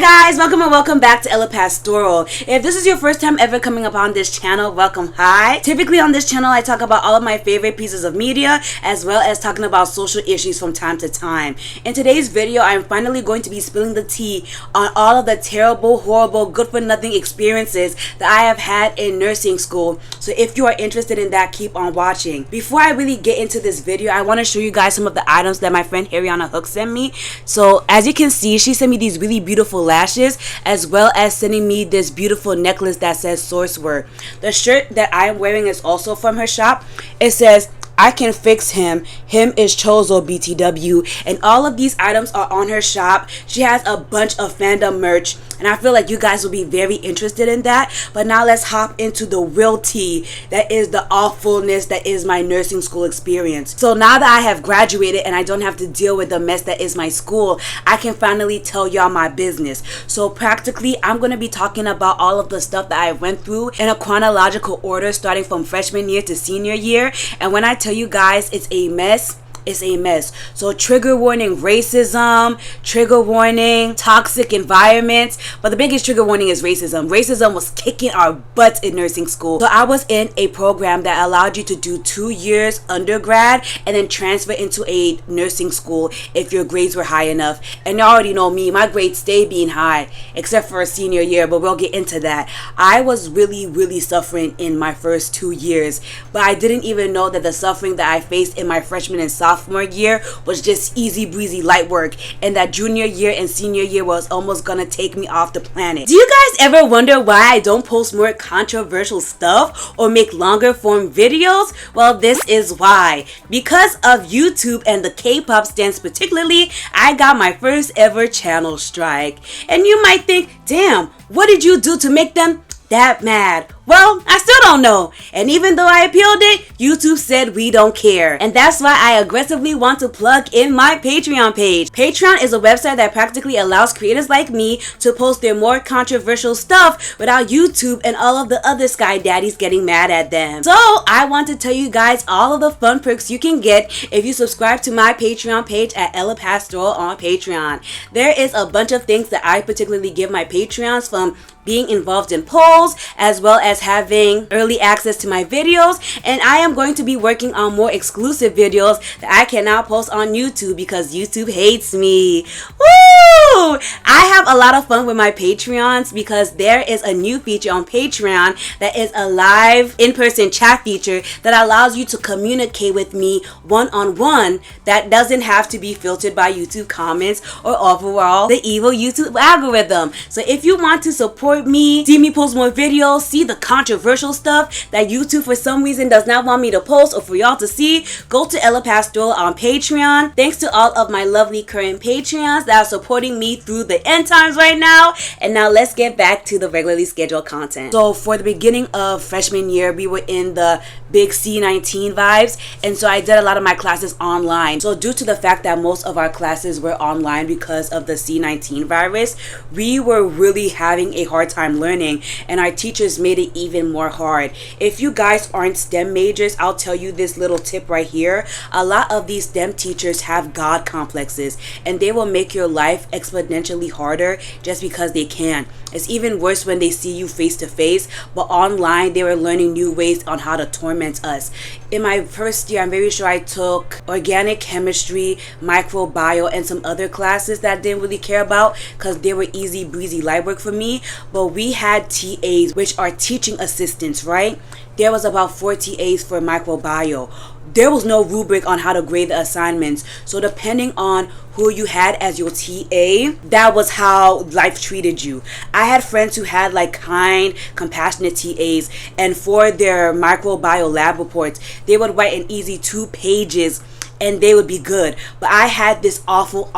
Guys, welcome and welcome back to Ella Pastoral. If this is your first time ever coming upon this channel, welcome. Hi. Typically on this channel I talk about all of my favorite pieces of media as well as talking about social issues from time to time. In today's video I'm finally going to be spilling the tea on all of the terrible, horrible, good for nothing experiences that I have had in nursing school. So if you are interested in that, keep on watching. Before I really get into this video, I want to show you guys some of the items that my friend Ariana Hook sent me. So as you can see, she sent me these really beautiful lashes as well as sending me this beautiful necklace that says Sourcework. The shirt that I am wearing is also from her shop. It says, "I can fix him. Him is Chozo BTW." And all of these items are on her shop. She has a bunch of fandom merch and I feel like you guys will be very interested in that. But now let's hop into the real tea that is the awfulness that is my nursing school experience. So now that I have graduated and I don't have to deal with the mess that is my school, I can finally tell y'all my business. So practically I'm going to be talking about all of the stuff that I went through in a chronological order starting from freshman year to senior year. And when I tell you guys it's a mess, it's a mess. So trigger warning, racism, trigger warning, toxic environments, but the biggest trigger warning is racism. Racism was kicking our butts in nursing school. So I was in a program that allowed you to do 2 years undergrad and then transfer into a nursing school if your grades were high enough. And you already know me, my grades stay being high except for a senior year, but we'll get into that. I was really suffering in my first 2 years, but I didn't even know that the suffering that I faced in my freshman and sophomore year was just easy breezy light work, and that junior year and senior year was almost gonna take me off the planet. Do you guys ever wonder why I don't post more controversial stuff or make longer form videos? Well, this is why. Because of YouTube and the K-pop stans particularly, I got my first ever channel strike. And you might think, damn, what did you do to make them that mad? Well, I still don't know. And even though I appealed it, YouTube said we don't care. And that's why I aggressively want to plug in my Patreon page. Patreon is a website that practically allows creators like me to post their more controversial stuff without YouTube and all of the other sky daddies getting mad at them. So I want to tell you guys all of the fun perks you can get if you subscribe to my Patreon page at Ella Pastoral on Patreon. There is a bunch of things that I particularly give my Patreons, from being involved in polls as well as having early access to my videos, and I am going to be working on more exclusive videos that I can now post on YouTube because YouTube hates me. Woo! I have a lot of fun with my Patreons because there is a new feature on Patreon that is a live in-person chat feature that allows you to communicate with me one-on-one that doesn't have to be filtered by YouTube comments or overall the evil YouTube algorithm. So if you want to support me, see me post more videos, see the controversial stuff that YouTube for some reason does not want me to post or for y'all to see, go to Ella Pastoral on Patreon. Thanks to all of my lovely current Patreons that are supporting me through the end times right now. And now let's get back to the regularly scheduled content. So for the beginning of freshman year, we were in the big C19 vibes, and so I did a lot of my classes online. So due to the fact that most of our classes were online because of the C19 virus, we were really having a hard time learning, and our teachers made it even more hard. If you guys aren't STEM majors, I'll tell you this little tip right here. A lot of these STEM teachers have God complexes, and they will make your life exponentially harder just because they can. It's even worse when they see you face to face, but online they were learning new ways on how to torment us. In my first year, I'm very sure I took organic chemistry, microbiome, and some other classes that I didn't really care about because they were easy breezy light work for me. But we had TAs, which are teaching assistants, right? There was about 4 TAs for microbiome. There was no rubric on how to grade the assignments. So depending on who you had as your TA, that was how life treated you. I had friends who had like kind, compassionate TAs, and for their microbiome lab reports, they would write an easy 2 pages and they would be good. But I had this awful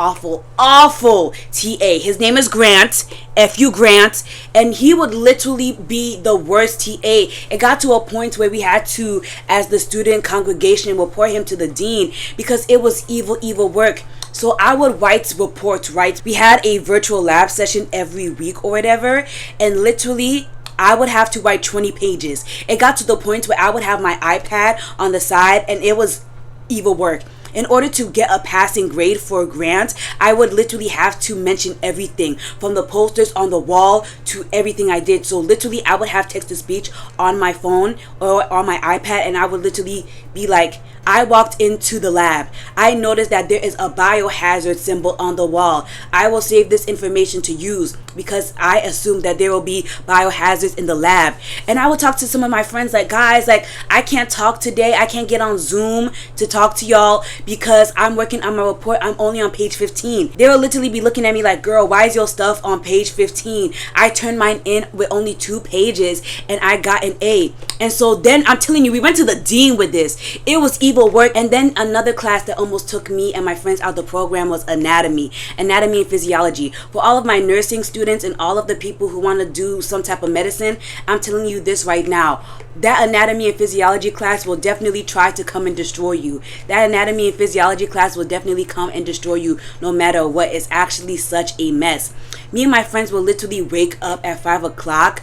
TA. His name is Grant, F.U. Grant, and he would literally be the worst TA. It got to a point where we had to, as the student congregation, report him to the dean because it was evil work. So I would write reports, right? We had a virtual lab session every week or whatever, and literally I would have to write 20 pages. It got to the point where I would have my iPad on the side and it was evil work. In order to get a passing grade for a grant, I would literally have to mention everything from the posters on the wall to everything I did. So literally I would have text-to-speech on my phone or on my iPad, and I would literally be like, I walked into the lab. I noticed that there is a biohazard symbol on the wall. I will save this information to use because I assume that there will be biohazards in the lab. And I would talk to some of my friends like, guys, like, I can't talk today. I can't get on Zoom to talk to y'all because I'm working on my report. I'm only on page 15. They will literally be looking at me like, girl, why is your stuff on page 15? I turned mine in with only 2 pages and I got an A. And so then I'm telling you, we went to the dean with this. It was evil work. And then another class that almost took me and my friends out of the program was anatomy and physiology. For all of my nursing students and all of the people who want to do some type of medicine, I'm telling you this right now. That anatomy and physiology class will definitely try to come and destroy you. That anatomy and physiology class will definitely come and destroy you no matter what. It's actually such a mess. Me and my friends will literally wake up at 5 o'clock.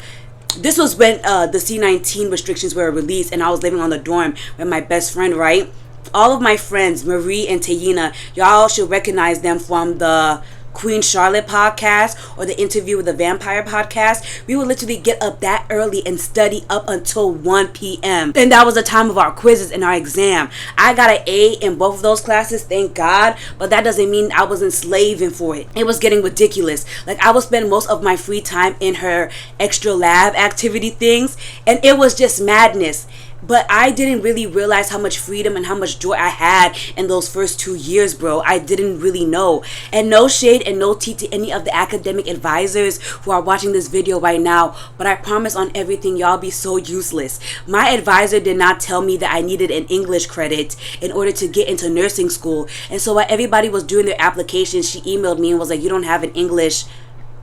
This was when the C-19 restrictions were released and I was living on the dorm with my best friend, right? All of my friends, Marie and Tayina, y'all should recognize them from the Queen Charlotte podcast or the Interview with the Vampire podcast. We would literally get up that early and study up until 1 p.m. And that was the time of our quizzes and our exam. I got an A in both of those classes, thank God, but that doesn't mean I was enslaving for it. It was getting ridiculous. Like, I would spend most of my free time in her extra lab activity things, and it was just madness. But I didn't really realize how much freedom and how much joy I had in those first 2 years, bro. I didn't really know. And no shade and no tea to any of the academic advisors who are watching this video right now. But I promise on everything, y'all be so useless. My advisor did not tell me that I needed an English credit in order to get into nursing school. And so while everybody was doing their applications, she emailed me and was like, you don't have an English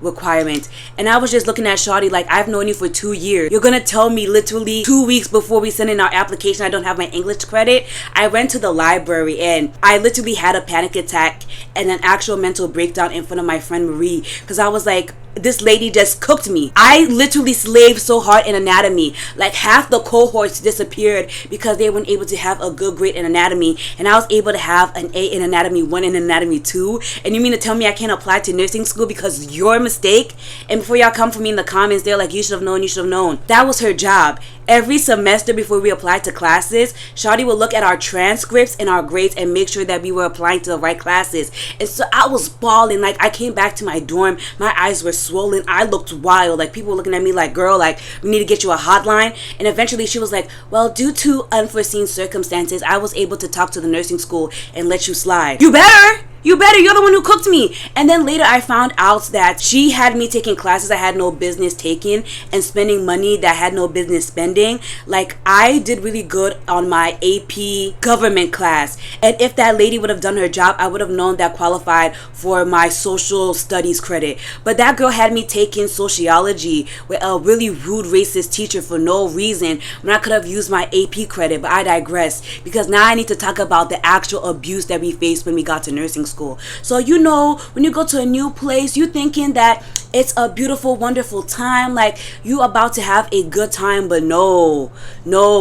requirement. And I was just looking at Shawty like, I've known you for 2 years. You're gonna tell me literally 2 weeks before we send in our application I don't have my English credit? I went to the library and I literally had a panic attack and an actual mental breakdown in front of my friend Marie because I was like, this lady just cooked me. I literally slaved so hard in anatomy. Like, half the cohorts disappeared because they weren't able to have a good grade in anatomy, and I was able to have an A in anatomy, 1 in anatomy 2. And you mean to tell me I can't apply to nursing school because your mistake? And before y'all come for me in the comments, they're like, you should have known, you should have known. That was her job. Every semester before we applied to classes, Shawty would look at our transcripts and our grades and make sure that we were applying to the right classes. And so I was bawling. Like, I came back to my dorm, my eyes were swollen, I looked wild. Like, people were looking at me like, girl, like, we need to get you a hotline. And eventually she was like, well, due to unforeseen circumstances, I was able to talk to the nursing school and let you slide. You better! You better, you're the one who cooked me. And then later I found out that she had me taking classes I had no business taking and spending money that I had no business spending. Like, I did really good on my AP government class. And if that lady would have done her job, I would have known that qualified for my social studies credit. But that girl had me taking sociology with a really rude racist teacher for no reason when I could have used my AP credit. But I digress because now I need to talk about the actual abuse that we faced when we got to nursing school. So, you know, when you go to a new place, you thinking that it's a beautiful, wonderful time, like you about to have a good time, but no,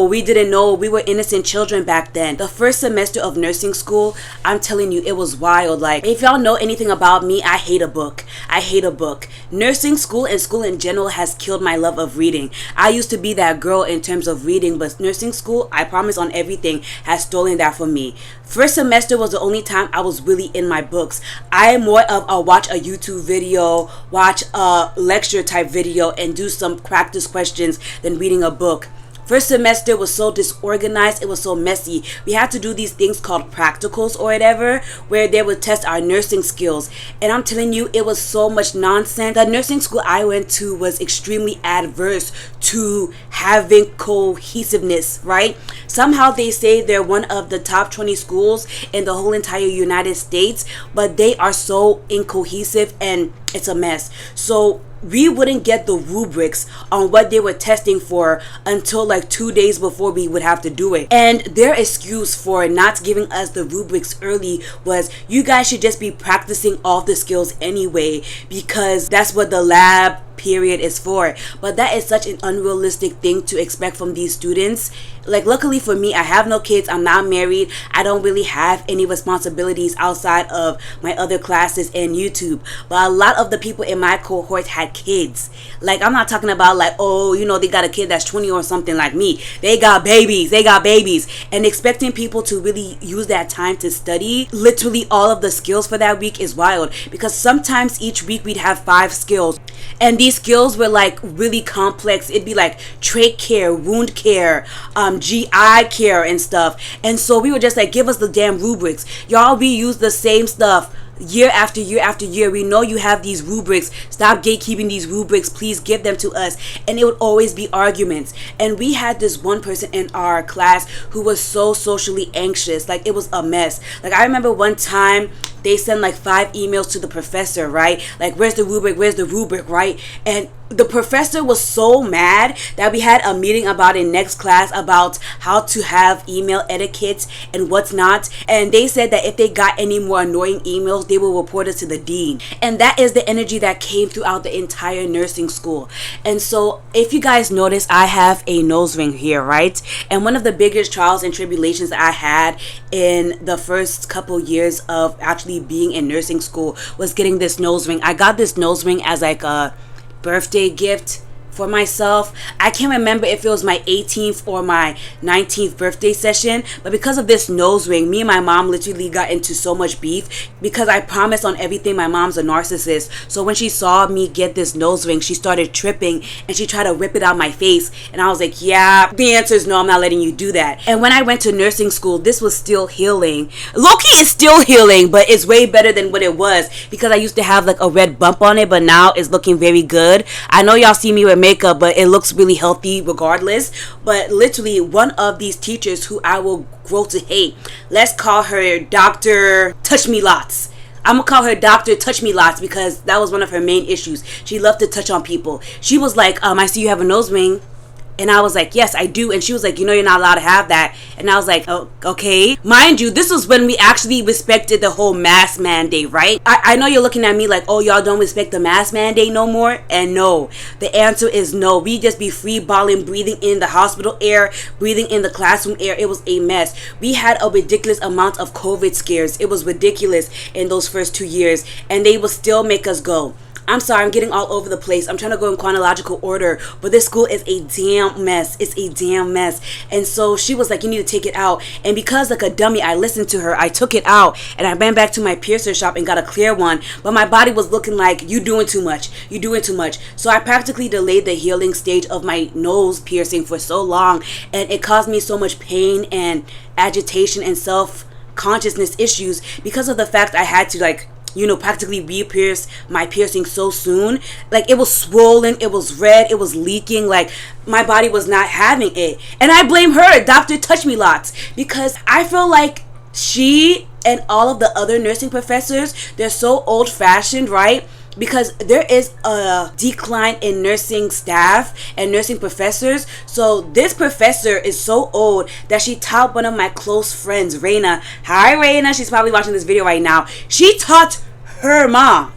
we didn't know. We were innocent children back then. The first semester of nursing school, I'm telling you, it was wild. Like, if y'all know anything about me, I hate a book. Nursing school and school in general has killed my love of reading. I used to be that girl in terms of reading, but nursing school, I promise on everything, has stolen that from me. First semester was the only time I was really in my books. I am more of a watch a YouTube video, watch a lecture type video, and do some practice questions than reading a book. First semester was so disorganized, it was so messy. We had to do these things called practicals or whatever, where they would test our nursing skills. And I'm telling you, it was so much nonsense. The nursing school I went to was extremely adverse to having cohesiveness, right? Somehow they say they're one of the top 20 schools in the whole entire United States, but they are so incohesive and it's a mess. So we wouldn't get the rubrics on what they were testing for until like 2 days before we would have to do it. And their excuse for not giving us the rubrics early was, you guys should just be practicing all the skills anyway, because that's what the lab period is for. But that is such an unrealistic thing to expect from these students. Like, luckily for me, I have no kids. I'm not married. I don't really have any responsibilities outside of my other classes and YouTube. But a lot of the people in my cohort had kids. Like, I'm not talking about like, oh, you know, they got a kid that's 20 or something like me. They got babies. And expecting people to really use that time to study literally all of the skills for that week is wild. Because sometimes each week we'd have 5 skills. And these skills were like really complex. It'd be like trach care, wound care, GI care and stuff. And so we were just like, give us the damn rubrics. Y'all reuse the same stuff year after year after year. We know you have these rubrics. Stop gatekeeping these rubrics. Please give them to us. And it would always be arguments. And we had this one person in our class who was so socially anxious. Like, it was a mess. Like, I remember one time they sent like 5 emails to the professor, right? Like, where's the rubric, right? And the professor was so mad that we had a meeting about in next class about how to have email etiquette and what's not. And they said that if they got any more annoying emails, they will report it to the dean. And that is the energy that came throughout the entire nursing school. And so if you guys notice, I have a nose ring here, right? And one of the biggest trials and tribulations that I had in the first couple years of actually being in nursing school was getting this nose ring. I got this nose ring as like a birthday gift for myself. I can't remember if it was my 18th or my 19th birthday session, but because of this nose ring, me and my mom literally got into so much beef because I promised on everything. My mom's a narcissist, so when she saw me get this nose ring, she started tripping and she tried to rip it out my face, and I was like, yeah, the answer is no, I'm not letting you do that. And when I went to nursing school, this was still healing. Low-key is still healing, but it's way better than what it was because I used to have like a red bump on it, but now it's looking very good. I know y'all see me with makeup, but it looks really healthy regardless. But literally, one of these teachers who I will grow to hate, let's call her Dr. Touch Me Lots. I'm gonna call her Dr. Touch Me Lots because that was one of her main issues. She loved to touch on people. She was like, I see you have a nose ring. And I was like, yes, I do. And she was like, you know, you're not allowed to have that. And I was like, oh, okay. Mind you, this was when we actually respected the whole mask mandate, right? I know you're looking at me like, oh, y'all don't respect the mask mandate no more. And no, the answer is no. We just be free balling, breathing in the hospital air, breathing in the classroom air. It was a mess. We had a ridiculous amount of COVID scares. It was ridiculous in those first 2 years. And they would still make us go. I'm sorry, I'm getting all over the place. I'm trying to go in chronological order, but this school is a damn mess. It's a damn mess. And so she was like, you need to take it out. And because like a dummy, I listened to her. I took it out and I ran back to my piercer shop and got a clear one. But my body was looking like, you doing too much. You doing too much. So I practically delayed the healing stage of my nose piercing for so long. And it caused me so much pain and agitation and self-consciousness issues because of the fact I had to like, you know, practically re-pierce my piercing so soon. Like, it was swollen, it was red, it was leaking. Like, my body was not having it. And I blame her, Dr. Touch Me Lots, because I feel like she and all of the other nursing professors, they're so old-fashioned, right? Because there is a decline in nursing staff and nursing professors. So this professor is so old that she taught one of my close friends, Raina. Hi, Raina. She's probably watching this video right now. She taught her mom.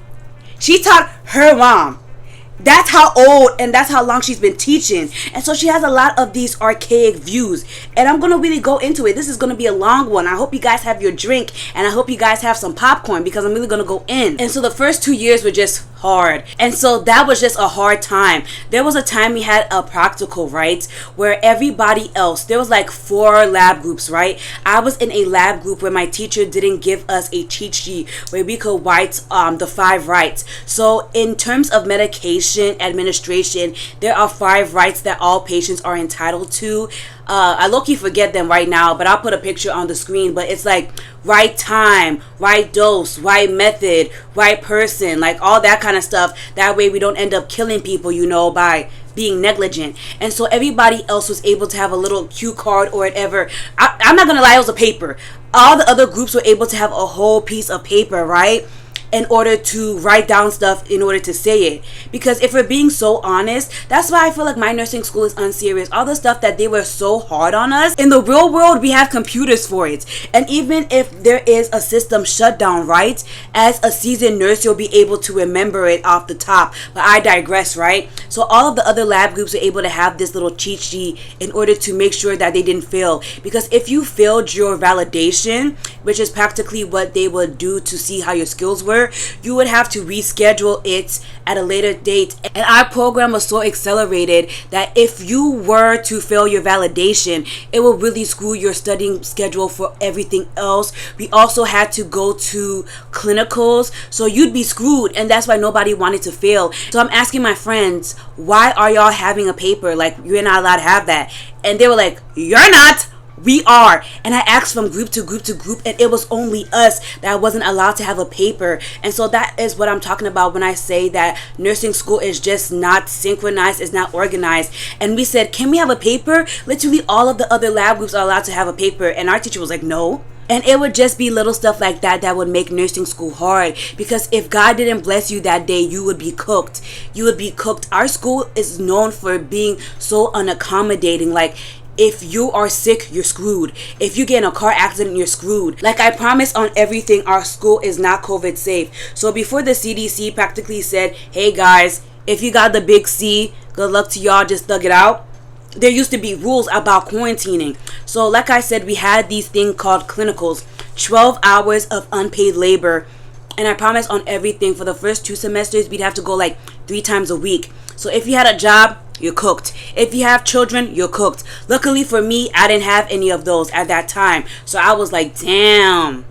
That's how old and that's how long she's been teaching. And so she has a lot of these archaic views. And I'm going to really go into it. This is going to be a long one. I hope you guys have your drink and I hope you guys have some popcorn because I'm really going to go in. And so the first 2 years were just hard. And so that was just a hard time. There was a time we had a practical, right? Where everybody else, there was like 4 lab groups, right? I was in a lab group where my teacher didn't give us a cheat sheet where we could write the 5 rights. So in terms of medication administration, there are 5 rights that all patients are entitled to. I low-key forget them right now, but I'll put a picture on the screen. But it's like right time, right dose, right method, right person, like all that kind of stuff. That way we don't end up killing people, you know, by being negligent. And so everybody else was able to have a little cue card or whatever. I'm not gonna lie, it was a paper. All the other groups were able to have a whole piece of paper, right? in order to write down stuff in order to say it. Because if we're being so honest, that's why I feel like my nursing school is unserious. All the stuff that they were so hard on us, in the real world we have computers for it. And even if there is a system shutdown, right, as a seasoned nurse you'll be able to remember it off the top. But I digress, right? So all of the other lab groups were able to have this little cheat sheet in order to make sure that they didn't fail. Because if you failed your validation, which is practically what they would do to see how your skills were, you would have to reschedule it at a later date. And our program was so accelerated that if you were to fail your validation, it will really screw your studying schedule for everything else. We also had to go to clinicals, so you'd be screwed, and that's why nobody wanted to fail. So I'm asking my friends, why are y'all having a paper? Like, you're not allowed to have that. And they were like, you're not, we are. And I asked from group to group to group, and it was only us that wasn't allowed to have a paper. And so that is what I'm talking about when I say that nursing school is just not synchronized, it's not organized. And we said, can we have a paper? Literally all of the other lab groups are allowed to have a paper, and our teacher was like, no. And it would just be little stuff like that that would make nursing school hard. Because if God didn't bless you that day, you would be cooked. You would be cooked. Our school is known for being so unaccommodating. Like, if you are sick, you're screwed. If you get in a car accident, you're screwed. Like I promise on everything, our school is not COVID safe. So before the CDC practically said, hey guys, if you got the big C, good luck to y'all, just thug it out. There used to be rules about quarantining. So like I said, we had these things called clinicals, 12 hours of unpaid labor. And I promise on everything, for the first 2 semesters, we'd have to go like 3 times a week. So if you had a job, you're cooked. If you have children, you're cooked. Luckily for me, I didn't have any of those at that time. So I was like, damn,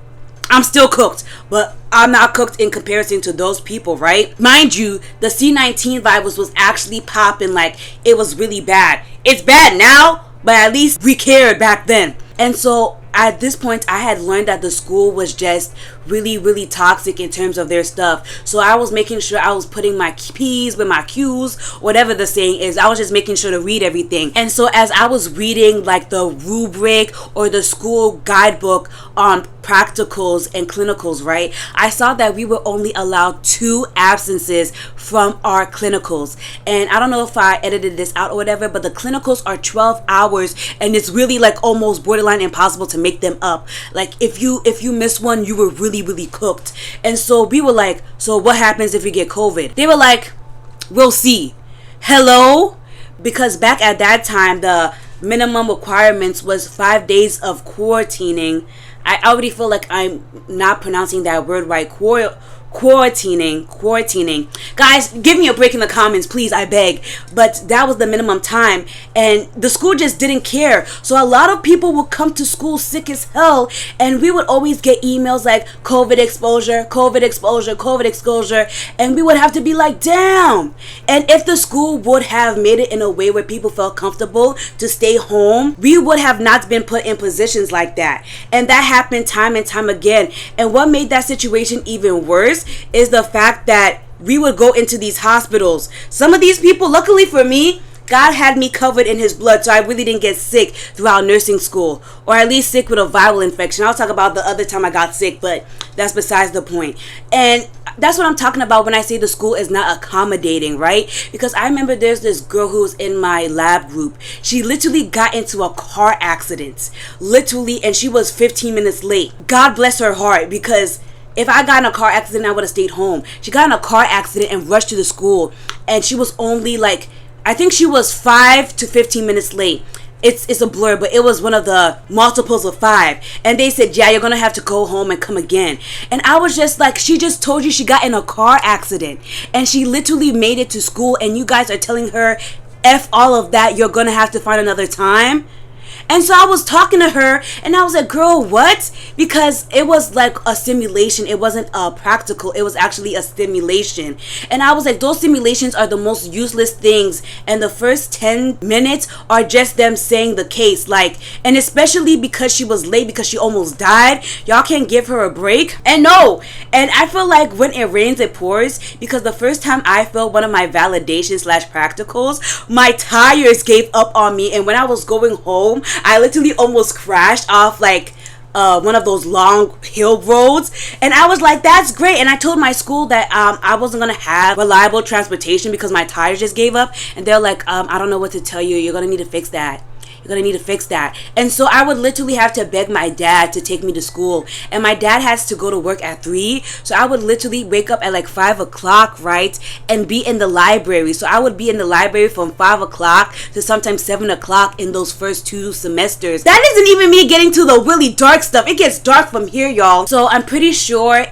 I'm still cooked, but I'm not cooked in comparison to those people, right? Mind you, the C-19 virus was actually popping, like it was really bad. It's bad now, but at least we cared back then. And so at this point, I had learned that the school was just really, really toxic in terms of their stuff. So I was making sure I was putting my P's with my Q's, whatever the saying is. I was just making sure to read everything. And so as I was reading like the rubric or the school guidebook on practicals and clinicals, right, I saw that we were only allowed 2 absences from our clinicals. And I don't know if I edited this out or whatever, but the clinicals are 12 hours, and it's really like almost borderline impossible to make them up. Like if you miss one, you were really cooked. And so we were like, so what happens if you get COVID? They were like, we'll see. Hello? Because back at that time, the minimum requirements was 5 days of quarantining. I already feel like I'm not pronouncing that word right. Quarantining. Guys, give me a break in the comments, please, I beg. But that was the minimum time, and the school just didn't care. So a lot of people would come to school sick as hell, and we would always get emails like COVID exposure, COVID exposure, COVID exposure, and we would have to be like, damn. And if the school would have made it in a way where people felt comfortable to stay home, we would have not been put in positions like that. And that happened time and time again. And what made that situation even worse is the fact that we would go into these hospitals. Some of these people, luckily for me, God had me covered in his blood, so I really didn't get sick throughout nursing school, or at least sick with a viral infection. I'll talk about the other time I got sick, but that's besides the point. And that's what I'm talking about when I say the school is not accommodating, right? Because I remember there's this girl who was in my lab group. She literally got into a car accident, literally, and she was 15 minutes late. God bless her heart, because if I got in a car accident, I would have stayed home. She got in a car accident and rushed to the school, and she was only like, I think she was 5 to 15 minutes late. It's a blur, but it was one of the multiples of 5. And they said, yeah, you're going to have to go home and come again. And I was just like, she just told you she got in a car accident, and she literally made it to school, and you guys are telling her, F all of that, you're going to have to find another time. And so I was talking to her, and I was like, girl, what? Because it was like a simulation. It wasn't a practical. It was actually a simulation. And I was like, those simulations are the most useless things. And the first 10 minutes are just them saying the case. Like, and especially because she was late, because she almost died. Y'all can't give her a break. And no. And I feel like when it rains, it pours. Because the first time I felt one of my validation / practicals, my tires gave up on me. And when I was going home, I literally almost crashed off like one of those long hill roads. And I was like, that's great. And I told my school that I wasn't going to have reliable transportation because my tires just gave up. And they're like, I don't know what to tell you. You're going to need to fix that. You're gonna need to fix that. And so I would literally have to beg my dad to take me to school, and my dad has to go to work at 3, so I would literally wake up at like 5 o'clock, right, and be in the library. So I would be in the library from 5 o'clock to sometimes 7 o'clock in those first 2 semesters. That isn't even me getting to the really dark stuff. It gets dark from here, y'all. So I'm pretty sure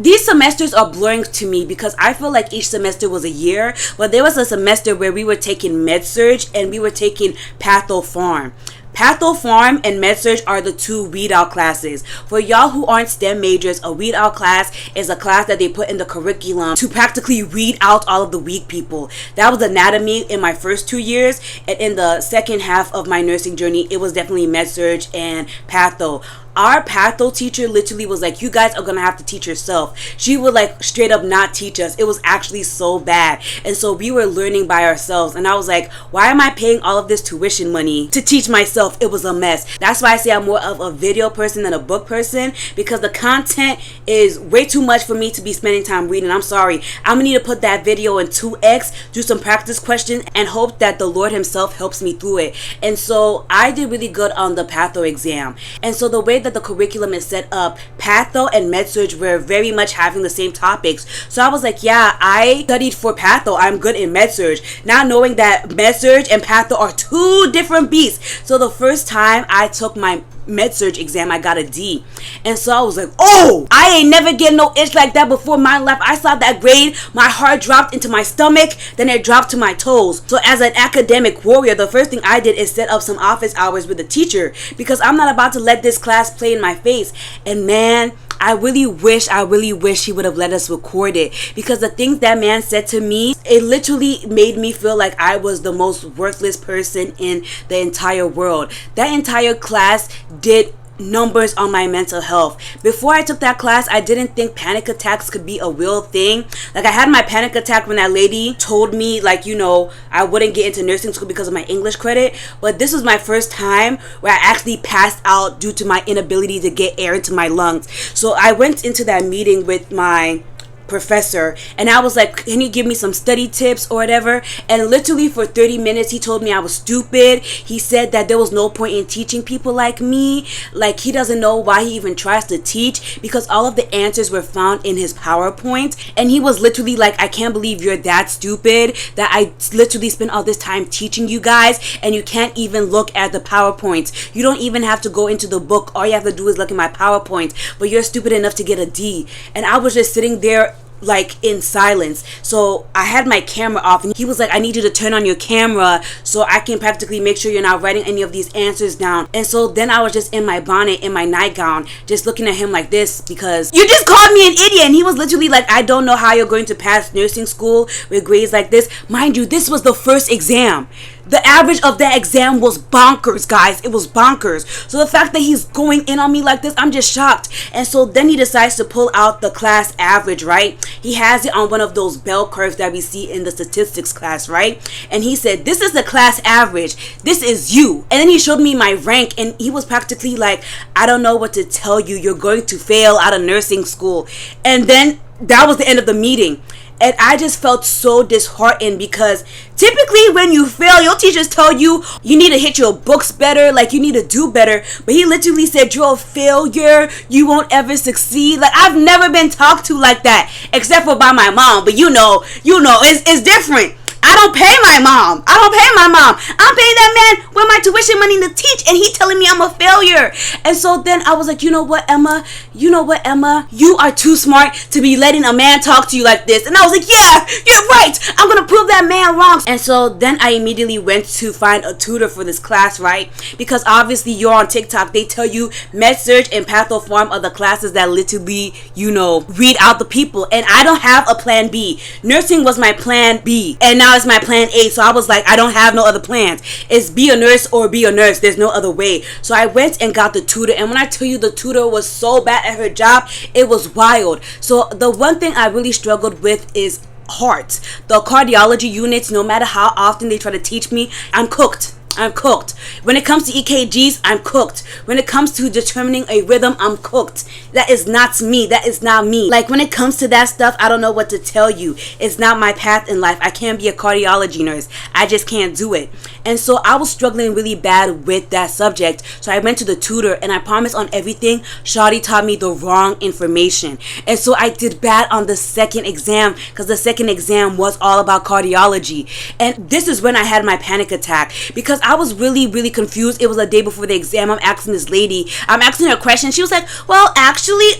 these semesters are blurring to me because I feel like each semester was a year, but there was a semester where we were taking med-surg and we were taking patho-pharm. Patho-pharm and med-surg are the 2 weed-out classes. For y'all who aren't STEM majors, a weed-out class is a class that they put in the curriculum to practically weed out all of the weak people. That was anatomy in my first 2 years, and in the second half of my nursing journey, it was definitely med-surg and patho. Our patho teacher literally was like, you guys are gonna have to teach yourself. She would like straight up not teach us. It was actually so bad. And so we were learning by ourselves. And I was like, why am I paying all of this tuition money to teach myself? It was a mess. That's why I say I'm more of a video person than a book person, because the content is way too much for me to be spending time reading. I'm sorry. I'm gonna need to put that video in 2x, do some practice questions, and hope that the Lord himself helps me through it. And so I did really good on the patho exam. And so the way that the curriculum is set up, patho and med-surg were very much having the same topics. So I was like, yeah, I studied for patho. I'm good in med-surg. Not knowing that med-surg and patho are 2 different beasts. So the first time I took my med-surg exam, I got a D. And so I was like, oh, I ain't never get no itch like that before in my life. I saw that grade, my heart dropped into my stomach, then it dropped to my toes. So as an academic warrior, the first thing I did is set up some office hours with the teacher, because I'm not about to let this class play in my face. And man, I really wish he would have let us record it, because the things that man said to me, it literally made me feel like I was the most worthless person in the entire world. That entire class did numbers on my mental health. Before I took that class, I didn't think panic attacks could be a real thing. Like, I had my panic attack when that lady told me, like, you know, I wouldn't get into nursing school because of my English credit. But this was my first time where I actually passed out due to my inability to get air into my lungs. So I went into that meeting with my professor and I was like, can you give me some study tips or whatever? And literally for 30 minutes he told me I was stupid. He said that there was no point in teaching people like me. Like, he doesn't know why he even tries to teach, because all of the answers were found in his PowerPoint. And he was literally like, I can't believe you're that stupid, that I literally spent all this time teaching you guys and you can't even look at the PowerPoints. You don't even have to go into the book. All you have to do is look at my PowerPoint, but you're stupid enough to get a D. And I was just sitting there like in silence. So I had my camera off and he was like, I need you to turn on your camera so I can practically make sure you're not writing any of these answers down. And so then I was just in my bonnet, in my nightgown, just looking at him like this, because you just called me an idiot. And he was literally like, I don't know how you're going to pass nursing school with grades like this. Mind you, this was the first exam. The average of that exam was bonkers, guys. It was bonkers. So the fact that he's going in on me like this, I'm just shocked. And so then he decides to pull out the class average, right? He has it on one of those bell curves that we see in the statistics class, right? And he said, this is the class average. This is you. And then he showed me my rank and he was practically like, I don't know what to tell you. You're going to fail out of nursing school. And then that was the end of the meeting. And I just felt so disheartened, because typically when you fail, your teachers tell you you need to hit your books better, like you need to do better. But he literally said, you're a failure, you won't ever succeed. Like, I've never been talked to like that, except for by my mom. But you know, it's different. I don't pay my mom. I'm paying that man with my tuition money to teach, and he telling me I'm a failure. And so then I was like, you know what, Emma? You are too smart to be letting a man talk to you like this. And I was like, yeah, you're right. I'm going to prove that man wrong. And so then I immediately went to find a tutor for this class, right? Because obviously you're on TikTok. They tell you med-surg and patho-pharm are the classes that literally, weed out the people. And I don't have a plan B. Nursing was my plan B. And now it's my plan A. So I was like, I don't have no other plans. It's be a nurse or be a nurse. There's no other way. So I went and got the tutor. And when I tell you the tutor was so bad at her job, it was wild. So the one thing I really struggled with is heart. The cardiology units, no matter how often they try to teach me, I'm cooked. I'm cooked. When it comes to EKGs, I'm cooked. When it comes to determining a rhythm, I'm cooked. That is not me. That is not me. Like, when it comes to that stuff, I don't know what to tell you. It's not my path in life. I can't be a cardiology nurse. I just can't do it. And so I was struggling really bad with that subject. So I went to the tutor, and I promise on everything, Shawty taught me the wrong information. And so I did bad on the second exam, because the second exam was all about cardiology. And this is when I had my panic attack, because I was really, really confused. It was a day before the exam. I'm asking this lady, I'm asking her a question. She was like, well, actually,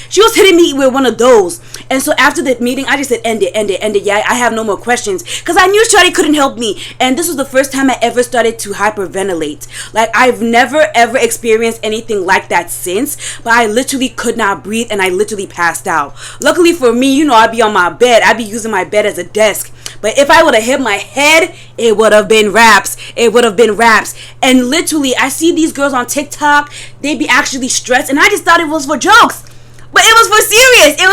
she was hitting me with one of those. And so after the meeting, I just said, end it. Yeah, I have no more questions, because I knew Shawty couldn't help me. And this was the first time I ever started to hyperventilate. Like, I've never ever experienced anything like that since, but I literally could not breathe, and I literally passed out. Luckily for me, I'd be on my bed. I'd be using my bed as a desk. But if I would have hit my head, it would have been raps. And literally, I see these girls on TikTok, they be actually stressed, and I just thought it was for jokes. But it was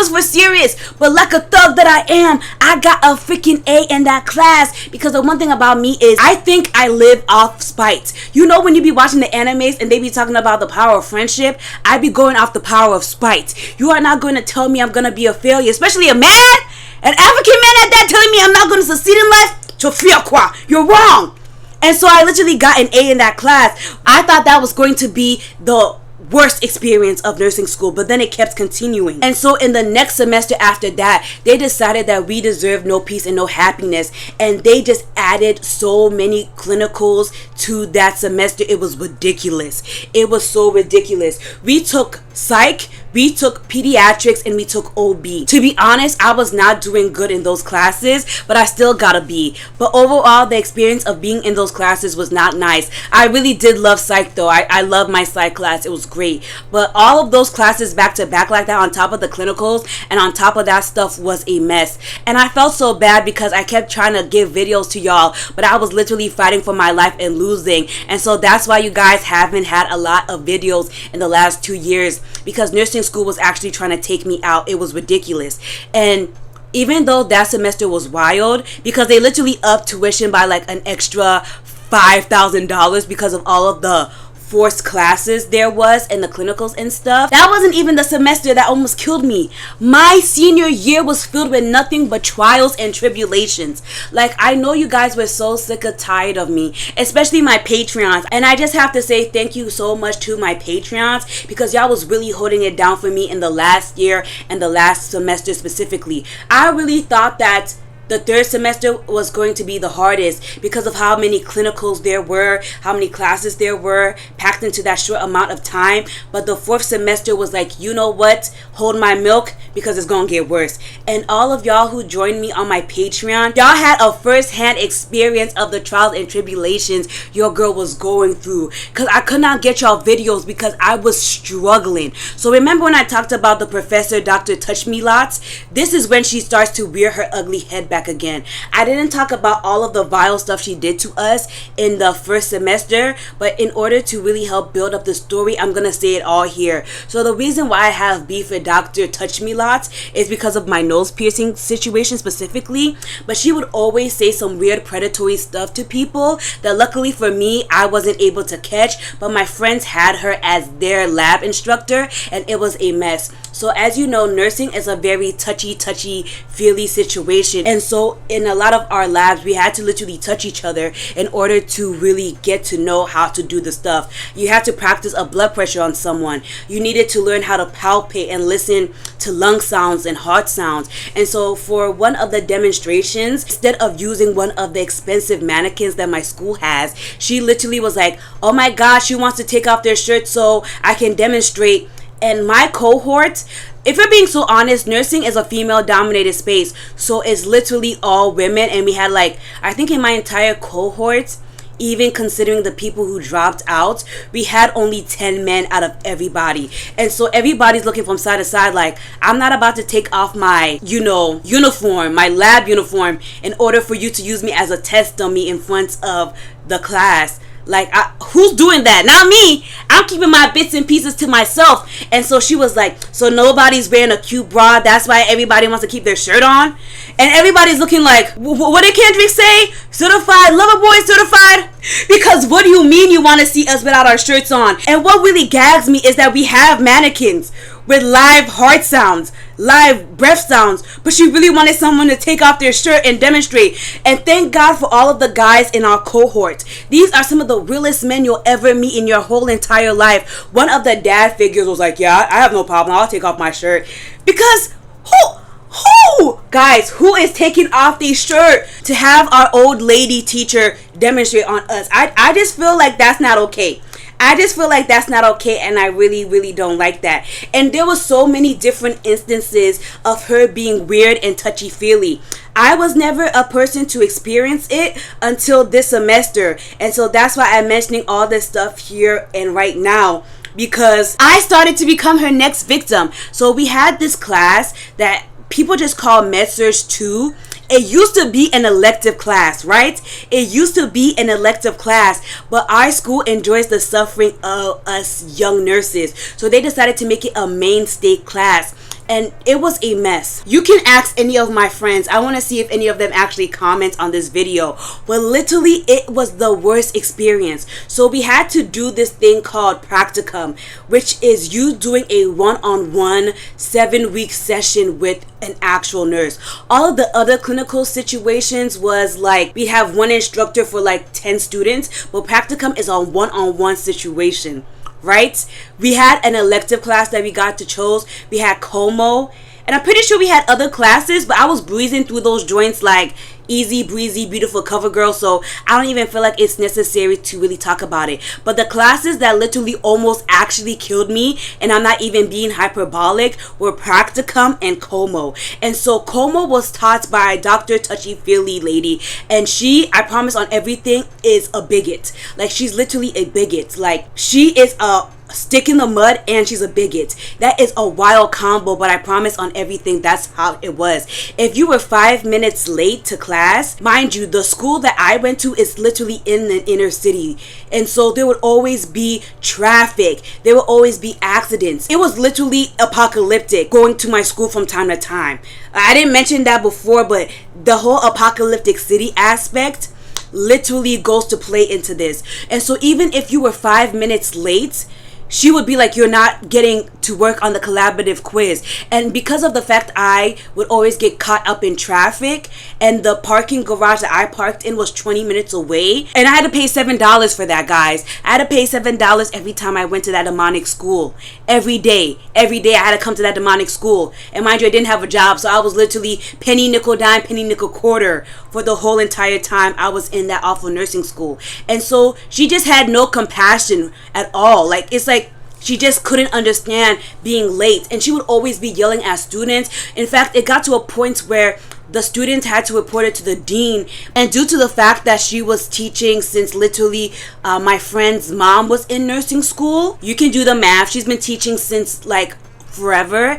for serious. But like a thug that I am, I got a freaking A in that class, because the one thing about me is I think I live off spite. When you be watching the animes and they be talking about the power of friendship, I be going off the power of spite. You are not going to tell me I'm going to be a failure, especially a man, an African man at that, telling me I'm not going to succeed in life. To fear quoi? You're wrong. And so I literally got an A in that class. I thought that was going to be the worst experience of nursing school, but then it kept continuing. And so in the next semester after that, they decided that we deserved no peace and no happiness, and they just added so many clinicals to that semester. It was ridiculous. It was so ridiculous. We took psych, we took pediatrics, and we took OB. To be honest, I was not doing good in those classes, but I still got a B. But overall, the experience of being in those classes was not nice. I really did love psych though. I love my psych class. It was great. But all of those classes back to back like that, on top of the clinicals and on top of that stuff, was a mess. And I felt so bad because I kept trying to give videos to y'all, but I was literally fighting for my life and losing. And so that's why you guys haven't had a lot of videos in the last 2 years, because nursing school was actually trying to take me out. It was ridiculous. And even though that semester was wild, because they literally upped tuition by like an extra $5,000 because of all of the forced classes there was and the clinicals and stuff, that wasn't even the semester that almost killed me. My senior year was filled with nothing but trials and tribulations. Like, I know you guys were so sick or tired of me, especially my Patreons, and I just have to say thank you so much to my Patreons, because y'all was really holding it down for me in the last year and the last semester specifically. I really thought that the third semester was going to be the hardest because of how many clinicals there were, how many classes there were packed into that short amount of time. But the fourth semester was like, you know what? Hold my milk, because it's going to get worse. And all of y'all who joined me on my Patreon, y'all had a first-hand experience of the trials and tribulations your girl was going through, because I could not get y'all videos because I was struggling. So remember when I talked about the professor, Dr. Touch Me Lots? This is when she starts to rear her ugly head back again. I didn't talk about all of the vile stuff she did to us in the first semester, but in order to really help build up the story, I'm gonna say it all here. So the reason why I have beef with Dr. Touch Me Lots is because of my nose piercing situation specifically, but she would always say some weird predatory stuff to people that luckily for me, I wasn't able to catch, but my friends had her as their lab instructor, and it was a mess. So as you know, nursing is a very touchy, feely situation, and so in a lot of our labs, we had to literally touch each other in order to really get to know how to do the stuff. You had to practice a blood pressure on someone. You needed to learn how to palpate and listen to lung sounds and heart sounds. And so for one of the demonstrations, instead of using one of the expensive mannequins that my school has, she literally was like, oh my gosh, she wants to take off their shirt so I can demonstrate. And my cohort, if we're being so honest, nursing is a female dominated space, so it's literally all women. And we had like, I think in my entire cohort, even considering the people who dropped out, we had only 10 men out of everybody. And so everybody's looking from side to side like, I'm not about to take off my, uniform, my lab uniform, in order for you to use me as a test dummy in front of the class. Like, who's doing that? Not me. I'm keeping my bits and pieces to myself. And so she was like, so nobody's wearing a cute bra. That's why everybody wants to keep their shirt on. And everybody's looking like, what did Kendrick say? Certified lover boy certified? Because what do you mean you want to see us without our shirts on? And what really gags me is that we have mannequins with live heart sounds, live breath sounds, but she really wanted someone to take off their shirt and demonstrate. And thank God for all of the guys in our cohort. These are some of the realest men you'll ever meet in your whole entire life. One of the dad figures was like, yeah, I have no problem, I'll take off my shirt. Because guys, who is taking off their shirt to have our old lady teacher demonstrate on us? I just feel like that's not okay. I just feel like that's not okay, and I really, really don't like that. And there was so many different instances of her being weird and touchy-feely. I was never a person to experience it until this semester, and so that's why I'm mentioning all this stuff here and right now, because I started to become her next victim. So we had this class that people just call MedSurg 2. It used to be an elective class, right? It used to be an elective class, but our school enjoys the suffering of us young nurses. So they decided to make it a mainstay class. And it was a mess. You can ask any of my friends. I want to see if any of them actually comment on this video. But literally, it was the worst experience. So we had to do this thing called practicum, which is you doing a one-on-one 7-week session with an actual nurse. All of the other clinical situations was like we have one instructor for like 10 students, but practicum is a one-on-one situation. Right? We had an elective class that we got to choose. We had Como, and I'm pretty sure we had other classes, but I was breezing through those joints like easy breezy, beautiful cover girl, so I don't even feel like it's necessary to really talk about it. But the classes that literally almost actually killed me, and I'm not even being hyperbolic, were practicum and Como. And so Como was taught by Dr. Touchy Feely lady, and she, I promise on everything, is a bigot. Like, she's literally a bigot. Like, she is a stick in the mud and she's a bigot. That is a wild combo, but I promise on everything that's how it was. If you were 5 minutes late to class, mind you, the school that I went to is literally in the inner city, and so there would always be traffic, there would always be accidents. It was literally apocalyptic going to my school from time to time. I didn't mention that before, but the whole apocalyptic city aspect literally goes to play into this. And so even if you were 5 minutes late, she would be like, you're not getting to work on the collaborative quiz. And because of the fact I would always get caught up in traffic, and the parking garage that I parked in was 20 minutes away, and I had to pay $7 for that, guys. I had to pay $7 every time I went to that demonic school. Every day I had to come to that demonic school. And mind you, I didn't have a job, so I was literally penny, nickel, dime, penny, nickel, quarter for the whole entire time I was in that awful nursing school. And so she just had no compassion at all. Like, it's like she just couldn't understand being late, and she would always be yelling at students. In fact, it got to a point where the students had to report it to the dean, and due to the fact that she was teaching since literally my friend's mom was in nursing school, you can do the math, she's been teaching since like forever.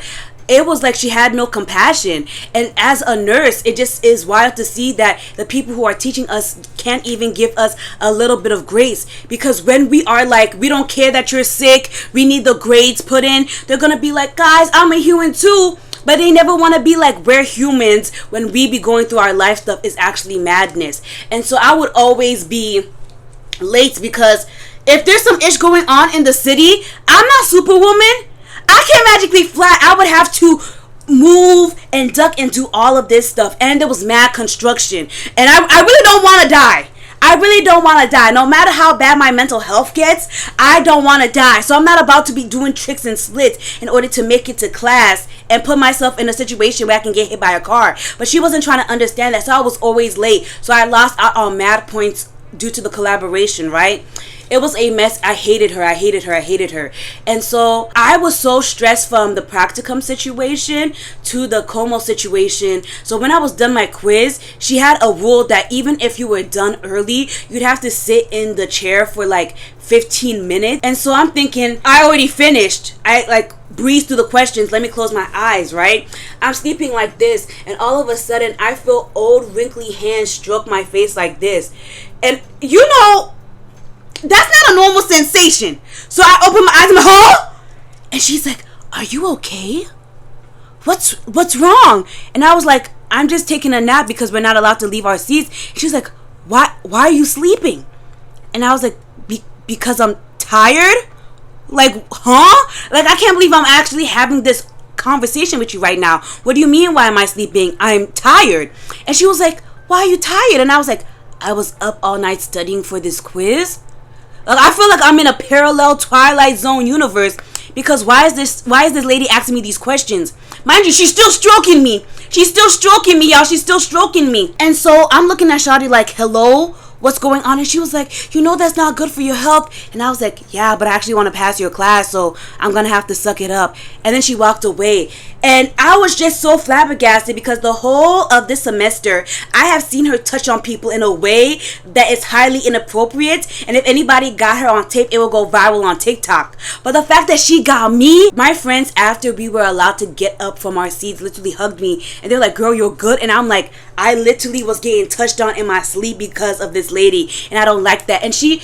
It was like she had no compassion. And as a nurse, it just is wild to see that the people who are teaching us can't even give us a little bit of grace. Because when we are like, we don't care that you're sick, we need the grades put in, they're gonna be like, guys, I'm a human too. But they never want to be like, we're humans when we be going through our life stuff is actually madness. And so I would always be late, because if there's some ish going on in the city, I'm not Superwoman. I can't magically fly. I would have to move and duck into all of this stuff. And there was mad construction. And I really don't want to die. I really don't want to die. No matter how bad my mental health gets, I don't want to die. So I'm not about to be doing tricks and splits in order to make it to class and put myself in a situation where I can get hit by a car. But she wasn't trying to understand that. So I was always late. So I lost out on mad points due to the collaboration, right? It was a mess. I hated her. And so I was so stressed from the practicum situation to the Como situation. So when I was done my quiz, she had a rule that even if you were done early, you'd have to sit in the chair for like 15 minutes. And so I'm thinking, I already finished. I like breeze through the questions. Let me close my eyes, right? I'm sleeping like this, and all of a sudden I feel old wrinkly hands stroke my face like this. And you know, That's not a normal sensation. So I open my eyes and I'm like, huh? And she's like, are you okay? What's wrong? And I was like, I'm just taking a nap because we're not allowed to leave our seats. She's like, why are you sleeping? And I was like, because I'm tired? Like, huh? Like, I can't believe I'm actually having this conversation with you right now. What do you mean, why am I sleeping? I'm tired. And she was like, why are you tired? And I was like, I was up all night studying for this quiz. Like, I feel like I'm in a parallel Twilight Zone universe, because why is this lady asking me these questions? Mind you, she's still stroking me. She's still stroking me, y'all. She's still stroking me. And so I'm looking at Shawty like, hello? What's going on? And she was like, you know that's not good for your health. And I was like, yeah, but I actually want to pass your class, so I'm gonna have to suck it up. And then she walked away. And I was just so flabbergasted, because the whole of this semester I have seen her touch on people in a way that is highly inappropriate, and if anybody got her on tape, it will go viral on TikTok. But the fact that she got me, my friends, after we were allowed to get up from our seats, literally hugged me, and they're like, girl, you're good. And I'm like, I literally was getting touched on in my sleep because of this lady, and I don't like that. And she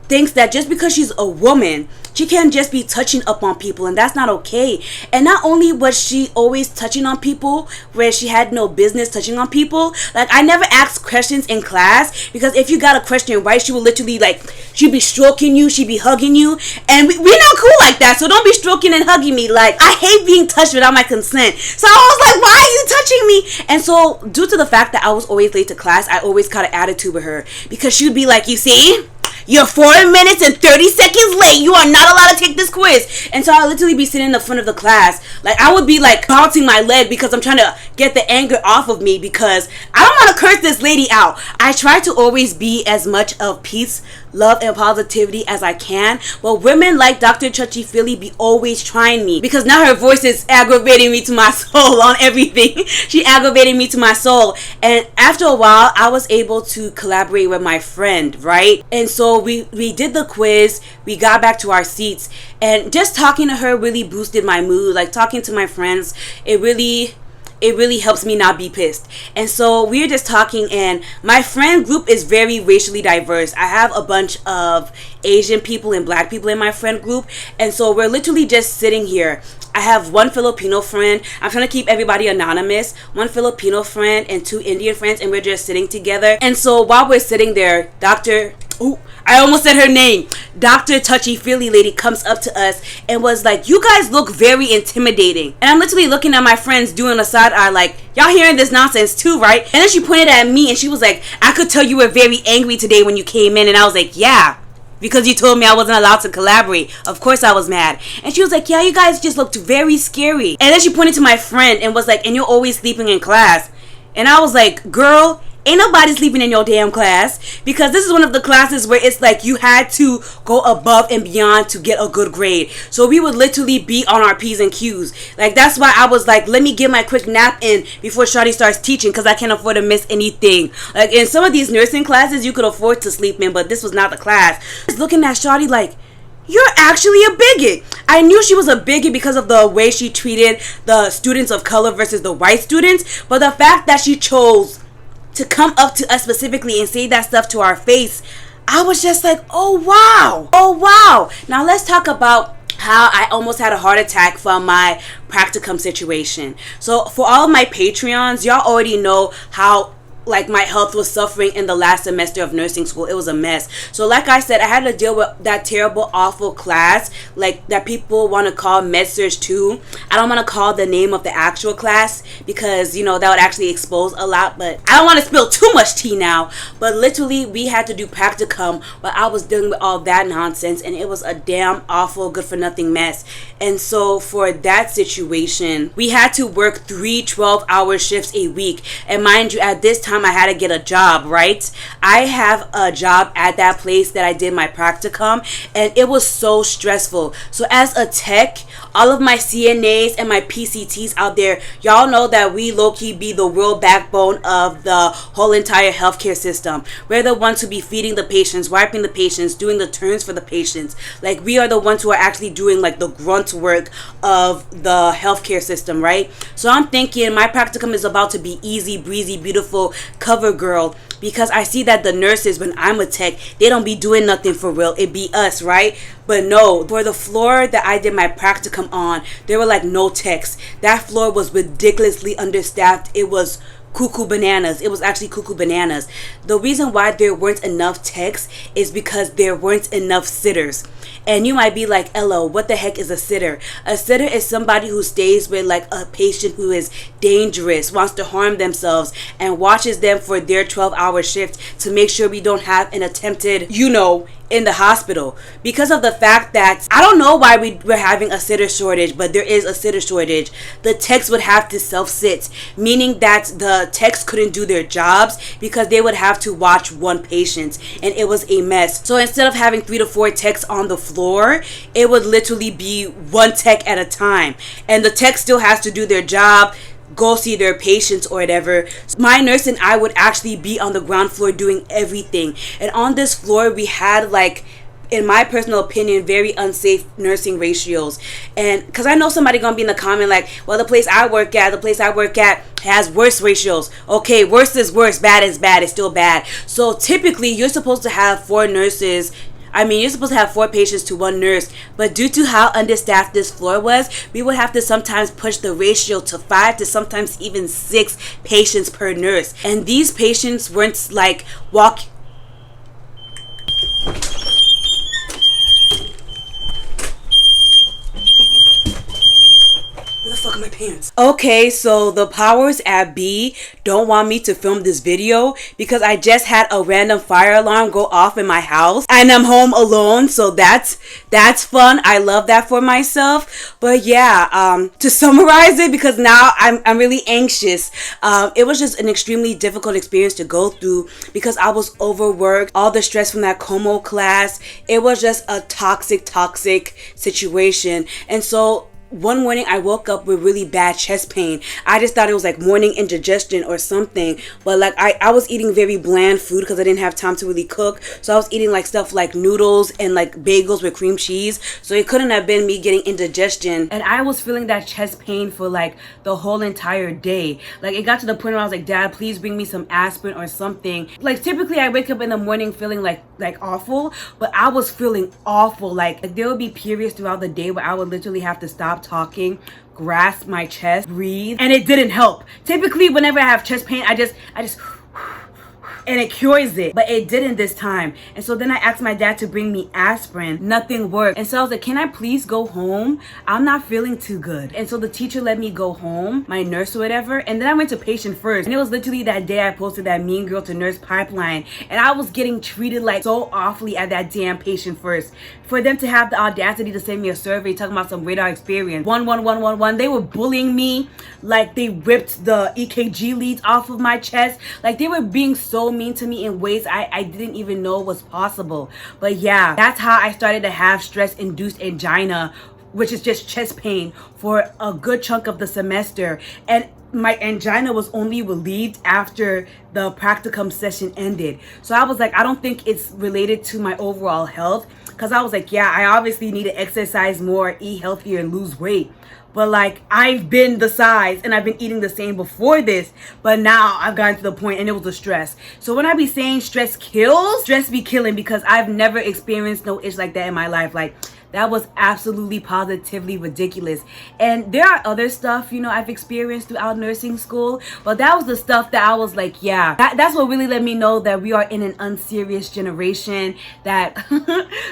thinks that just because she's a woman, she can't just be touching up on people, and that's not okay. And not only was she always touching on people where she had no business touching on people, like, I never asked questions in class, because if you got a question right, she would literally, like, she'd be stroking you, she'd be hugging you, and we're not cool like that. So don't be stroking and hugging me. Like, I hate being touched without my consent. So I was like, why are you touching me? And so due to the fact that I was always late to class, I always got an attitude with her, because she'd be like, you see, you're 4 minutes and 30 seconds late. You are not allowed to take this quiz. And so I would literally be sitting in the front of the class. Like, I would be like bouncing my leg because I'm trying to get the anger off of me, because I don't want to curse this lady out. I try to always be as much of peace, love, and positivity as I can. But women like Dr. Touchy Philly be always trying me, because now her voice is aggravating me to my soul on everything. She aggravated me to my soul. And after a while, I was able to collaborate with my friend, right? And so we did the quiz, we got back to our seats, and just talking to her really boosted my mood. Like, talking to my friends, it really helps me not be pissed. And so we were just talking, and my friend group is very racially diverse. I have a bunch of Asian people and black people in my friend group, and so we're literally just sitting here. I have one Filipino friend. I'm trying to keep everybody anonymous. One Filipino friend and 2 Indian friends, and we're just sitting together. And so while we're sitting there, I almost said her name. Dr. Touchy Philly lady comes up to us and was like, you guys look very intimidating. And I'm literally looking at my friends doing a side eye like, y'all hearing this nonsense too, right? And then she pointed at me and she was like, I could tell you were very angry today when you came in. And I was like, yeah, because you told me I wasn't allowed to collaborate. Of course I was mad. And she was like, yeah, you guys just looked very scary. And then she pointed to my friend and was like, and you're always sleeping in class. And I was like, girl, ain't nobody sleeping in your damn class, because this is one of the classes where it's like you had to go above and beyond to get a good grade. So we would literally be on our P's and Q's. Like, that's why I was like, let me get my quick nap in before Shawty starts teaching, because I can't afford to miss anything. Like, in some of these nursing classes, you could afford to sleep in, but this was not the class. I was looking at Shawty like, you're actually a bigot. I knew she was a bigot because of the way she treated the students of color versus the white students, but the fact that she chose to come up to us specifically and say that stuff to our face, I was just like, oh wow. Now let's talk about how I almost had a heart attack from my practicum situation. So for all of my Patreons, y'all already know how, like, my health was suffering in the last semester of nursing school. It was a mess. So like I said, I had to deal with that terrible, awful class, like, that people want to call med-surg 2. I don't want to call the name of the actual class, because, you know, that would actually expose a lot, but I don't want to spill too much tea now. But literally, we had to do practicum while I was dealing with all that nonsense, and it was a damn awful, good-for-nothing mess. And so for that situation, we had to work 3 12-hour shifts a week. And mind you, at this time, I had to get a job, right? I have a job at that place that I did my practicum, and it was so stressful. So as a tech, all of my CNAs and my PCTs out there, y'all know that we low-key be the real backbone of the whole entire healthcare system. We're the ones who be feeding the patients, wiping the patients, doing the turns for the patients. Like, we are the ones who are actually doing, like, the grunt work of the healthcare system, right? So I'm thinking my practicum is about to be easy, breezy, beautiful, cover girl. because I see that the nurses, when I'm a tech, they don't be doing nothing for real. It be us, right? But no, for the floor that I did my practicum on, there were like no techs. That floor was ridiculously understaffed. It was cuckoo bananas. It was actually cuckoo bananas. The reason why there weren't enough techs is because there weren't enough sitters. And you might be like, Ella, what the heck is a sitter? A sitter is somebody who stays with like a patient who is dangerous, wants to harm themselves, and watches them for their 12-hour shift to make sure we don't have an attempted, in the hospital. Because of the fact that, I don't know why we're having a sitter shortage, but there is a sitter shortage. The techs would have to self-sit, meaning that the techs couldn't do their jobs because they would have to watch one patient, and it was a mess. So instead of having 3 to 4 techs on the floor, it would literally be one tech at a time, and the tech still has to do their job, go see their patients or whatever. My nurse and I would actually be on the ground floor doing everything. And on this floor, we had, like, in my personal opinion, very unsafe nursing ratios. And because I know somebody gonna be in the comment like, well, the place I work at has worse ratios. Okay, worse is worse, bad is bad, it's still bad. So typically you're supposed to have 4 nurses. You're supposed to have 4 patients to 1 nurse, but due to how understaffed this floor was, we would have to sometimes push the ratio to 5 to sometimes even 6 patients per nurse. And these patients weren't like Where the fuck are my pants? Okay, so the powers at B don't want me to film this video because I just had a random fire alarm go off in my house and I'm home alone, so that's fun. I love that for myself. But yeah, to summarize it, because now I'm really anxious. It was just an extremely difficult experience to go through because I was overworked, all the stress from that Como class. It was just a toxic situation. And so one morning I woke up with really bad chest pain. I just thought it was like morning indigestion or something, but like I was eating very bland food because I didn't have time to really cook. So I was eating like stuff like noodles and like bagels with cream cheese, so it couldn't have been me getting indigestion. And I was feeling that chest pain for like the whole entire day. Like it got to the point where I was like, Dad, please bring me some aspirin or something. Like typically I wake up in the morning feeling like awful, but I was feeling awful. Like there would be periods throughout the day where I would literally have to stop talking, grasp my chest, breathe, and it didn't help. Typically whenever I have chest pain, I just and it cures it, but it didn't this time. And so then I asked my dad to bring me aspirin. Nothing worked. And so I was like, can I please go home? I'm not feeling too good. And so the teacher let me go home, my nurse or whatever. And then I went to patient first. And it was literally that day I posted that mean girl to nurse pipeline. And I was getting treated like so awfully at that damn patient first. For them to have the audacity to send me a survey talking about some radar experience. 11111. They were bullying me like they ripped the EKG leads off of my chest. Like they were being so mean to me in ways I didn't even know was possible. But yeah, that's how I started to have stress-induced angina, which is just chest pain, for a good chunk of the semester. And my angina was only relieved after the practicum session ended. So I was like, I don't think it's related to my overall health, because I was like, yeah, I obviously need to exercise more, eat healthier, and lose weight. But like, I've been the size and I've been eating the same before this, but now I've gotten to the point and it was the stress. So when I be saying stress kills, stress be killing, because I've never experienced no itch like that in my life. Like, that was absolutely positively ridiculous. And there are other stuff, I've experienced throughout nursing school, but that was the stuff that I was like, yeah, that's what really let me know that we are in an unserious generation, that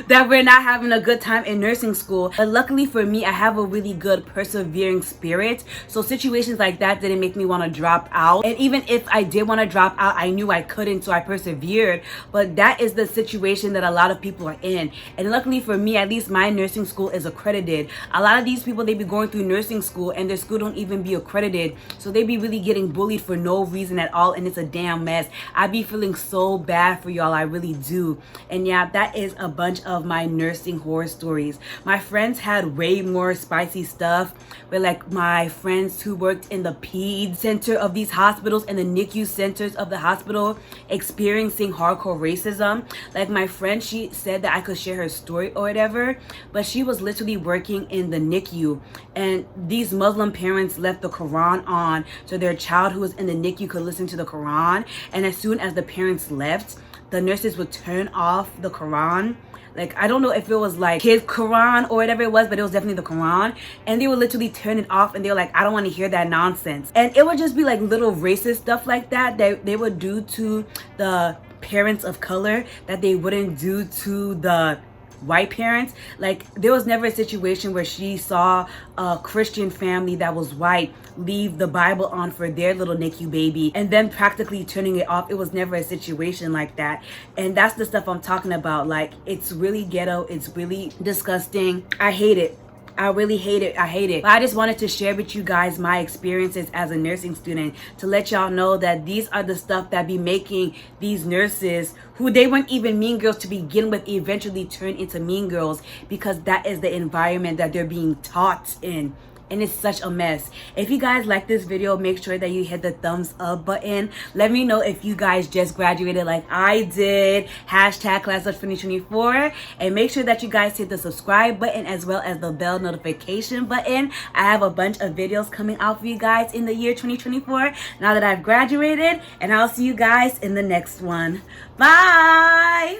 that we're not having a good time in nursing school. But luckily for me, I have a really good persevering spirit. So situations like that didn't make me want to drop out. And even if I did want to drop out, I knew I couldn't, so I persevered. But that is the situation that a lot of people are in. And luckily for me, at least my nursing school is accredited. A lot of these people, they be going through nursing school and their school don't even be accredited, so they be really getting bullied for no reason at all, and it's a damn mess. I be feeling so bad for y'all, I really do. And yeah, that is a bunch of my nursing horror stories. My friends had way more spicy stuff, but like my friends who worked in the peds center of these hospitals and the NICU centers of the hospital experiencing hardcore racism. Like my friend, she said that I could share her story or whatever, but she was literally working in the NICU, and these Muslim parents left the Quran on so their child who was in the NICU could listen to the Quran. And as soon as the parents left, the nurses would turn off the Quran. Like, I don't know if it was like his Quran or whatever it was, but it was definitely the Quran. And they would literally turn it off, and they were like, I don't want to hear that nonsense. And it would just be like little racist stuff like that they would do to the parents of color that they wouldn't do to the white parents. Like, there was never a situation where she saw a Christian family that was white leave the Bible on for their little NICU baby and then practically turning it off. It was never a situation like that. And that's the stuff I'm talking about. Like, it's really ghetto, it's really disgusting. I hate it. I really hate it. I hate it. But I just wanted to share with you guys my experiences as a nursing student to let y'all know that these are the stuff that be making these nurses, who they weren't even mean girls to begin with, eventually turn into mean girls, because that is the environment that they're being taught in. And it's such a mess. If you guys like this video, make sure that you hit the thumbs up button. Let me know if you guys just graduated like I did. Hashtag class of 2024. And make sure that you guys hit the subscribe button as well as the bell notification button. I have a bunch of videos coming out for you guys in the year 2024 now that I've graduated. And I'll see you guys in the next one. Bye!